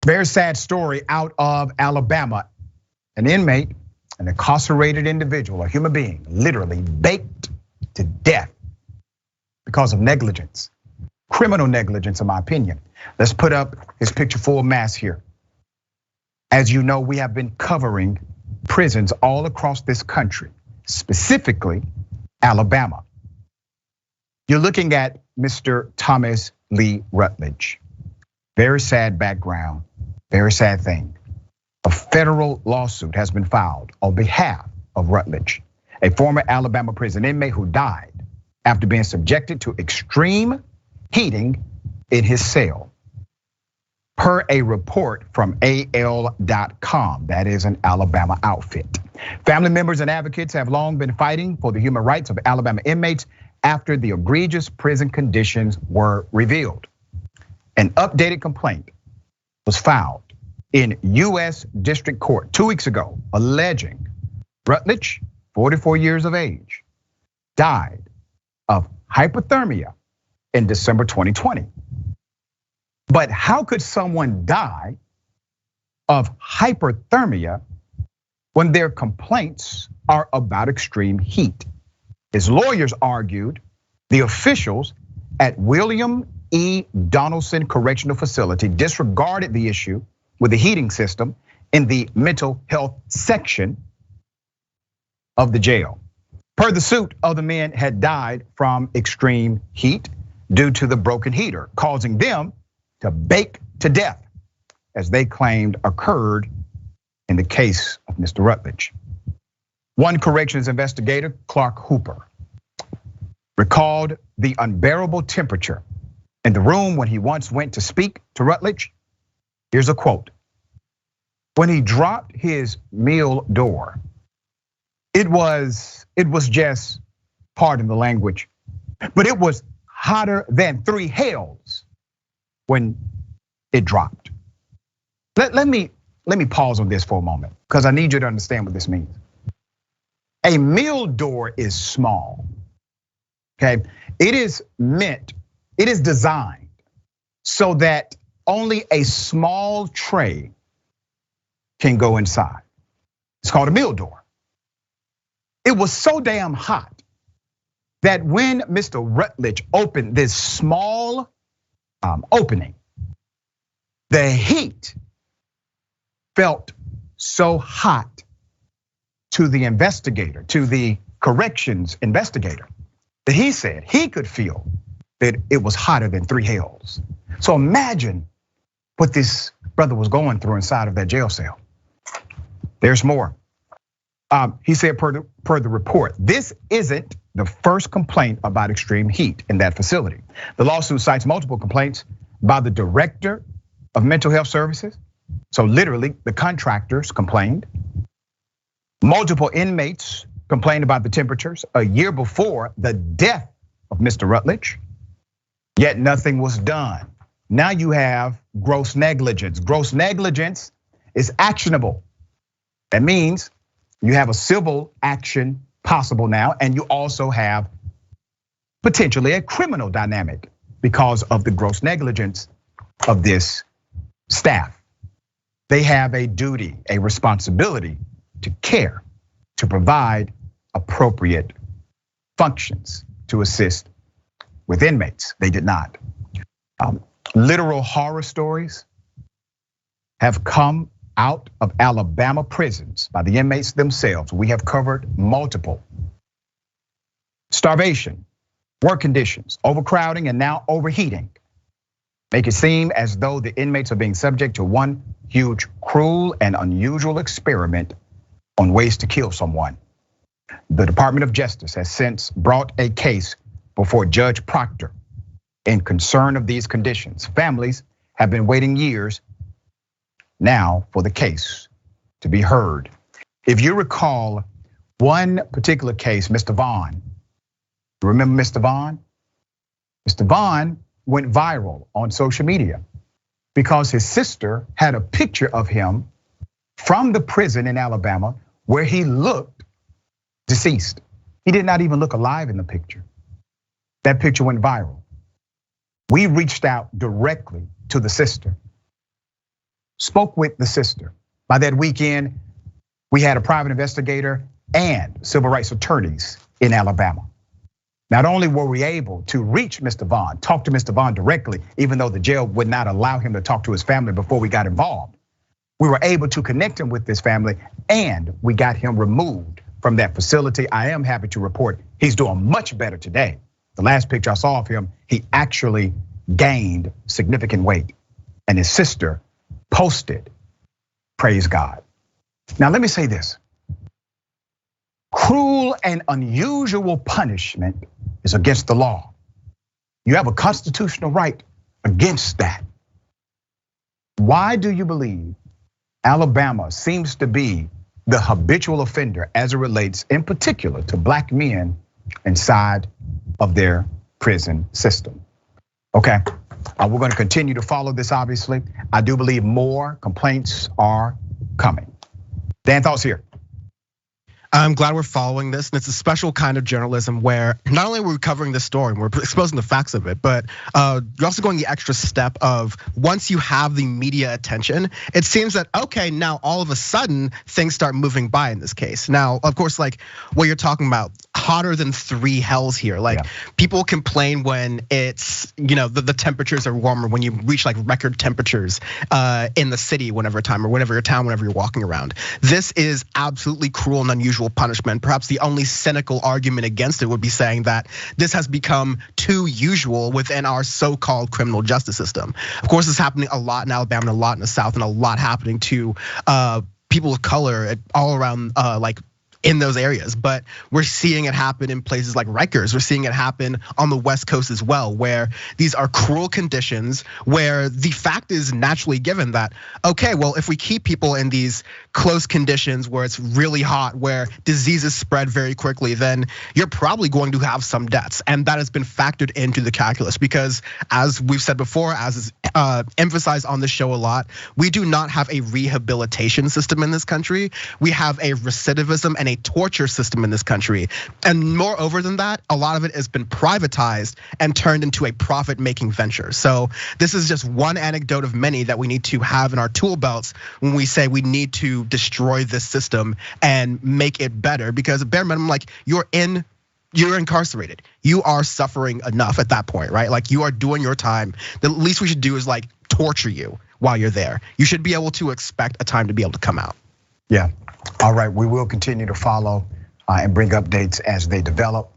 Very sad story out of Alabama. An inmate, an incarcerated individual, a human being, literally baked to death because of negligence, criminal negligence, in my opinion. Let's put up his picture full mass here. As you know, we have been covering prisons all across this country, specifically Alabama. You're looking at Mr. Thomas Lee Rutledge. Very sad background, very sad thing. A federal lawsuit has been filed on behalf of Rutledge, a former Alabama prison inmate who died after being subjected to extreme heating in his cell. Per a report from AL.com, that is an Alabama outfit. Family members and advocates have long been fighting for the human rights of Alabama inmates after the egregious prison conditions were revealed. An updated complaint was filed in US District Court 2 weeks ago, alleging Rutledge, 44 years of age, died of hypothermia in December 2020. But how could someone die of hyperthermia when their complaints are about extreme heat? His lawyers argued the officials at William E. Donaldson Correctional Facility disregarded the issue with the heating system in the mental health section of the jail. Per the suit, other men had died from extreme heat due to the broken heater, causing them to bake to death, as they claimed occurred in the case of Mr. Rutledge. One corrections investigator, Clark Hooper, recalled the unbearable temperature in the room when he once went to speak to Rutledge. Here's a quote. When he dropped his meal door, it was just, pardon the language, but it was hotter than 3 hells when it dropped. Let me pause on this for a moment, because I need you to understand what this means. A meal door is small, okay? It is designed so that only a small tray can go inside. It's called a meal door. It was so damn hot that when Mr. Rutledge opened this small opening, the heat felt so hot to the investigator, to the corrections investigator, that he said he could feel that it was hotter than 3 hells. So imagine what this brother was going through inside of that jail cell. There's more. He said per the report, this isn't the first complaint about extreme heat in that facility. The lawsuit cites multiple complaints by the director of mental health services. So literally the contractors complained. Multiple inmates complained about the temperatures a year before the death of Mr. Rutledge, yet nothing was done. Now you have gross negligence. Gross negligence is actionable. That means you have a civil action possible now, and you also have potentially a criminal dynamic because of the gross negligence of this staff. They have a duty, a responsibility to care, to provide appropriate functions to assist with inmates. They did not. Literal horror stories have come out of Alabama prisons by the inmates themselves. We have covered multiple. Starvation, work conditions, overcrowding, and now overheating make it seem as though the inmates are being subject to one huge, cruel, and unusual experiment on ways to kill someone. The Department of Justice has since brought a case before Judge Proctor in concern of these conditions. Families have been waiting years now for the case to be heard. If you recall one particular case, Mr. Vaughn, remember Mr. Vaughn? Mr. Vaughn went viral on social media because his sister had a picture of him from the prison in Alabama where he looked deceased. He did not even look alive in the picture. That picture went viral. We reached out directly to the sister. spoke with the sister. By that weekend, we had a private investigator and civil rights attorneys in Alabama. Not only were we able to reach Mr. Vaughn, talk to Mr. Vaughn directly, even though the jail would not allow him to talk to his family before we got involved, we were able to connect him with this family and we got him removed from that facility. I am happy to report he's doing much better today. The last picture I saw of him, he actually gained significant weight and his sister posted, praise God. Now let me say this. Cruel and unusual punishment is against the law. You have a constitutional right against that. Why do you believe Alabama seems to be the habitual offender as it relates in particular to black men inside of their prison system? Okay, we're gonna continue to follow this, obviously. I do believe more complaints are coming. Dan, thoughts here? I'm glad we're following this, and it's a special kind of journalism where not only are we covering this story and we're exposing the facts of it, but you're also going the extra step of once you have the media attention, it seems that, okay, now all of a sudden things start moving by in this case. Now, of course, like what you're talking about, hotter than 3 hells here. Like people complain when it's, the temperatures are warmer, when you reach like record temperatures in the city whenever time or whenever your town, whenever you're walking around. This is absolutely cruel and unusual punishment. Perhaps the only cynical argument against it would be saying that this has become too usual within our so-called criminal justice system. Of course, it's happening a lot in Alabama and a lot in the South and a lot happening to people of color all around like in those areas, but we're seeing it happen in places like Rikers. We're seeing it happen on the West Coast as well, where these are cruel conditions, where the fact is naturally given that, okay, well, if we keep people in these close conditions where it's really hot, where diseases spread very quickly, then you're probably going to have some deaths. And that has been factored into the calculus because as we've said before, as is emphasized on the show a lot, we do not have a rehabilitation system in this country. We have a recidivism and a torture system in this country. And moreover than that, a lot of it has been privatized and turned into a profit-making venture. So this is just one anecdote of many that we need to have in our tool belts when we say we need to destroy this system and make it better, because at bare minimum, like you're incarcerated. You are suffering enough at that point, right? Like you are doing your time. The least we should do is like torture you while you're there. You should be able to expect a time to be able to come out. Yeah. All right, we will continue to follow and bring updates as they develop.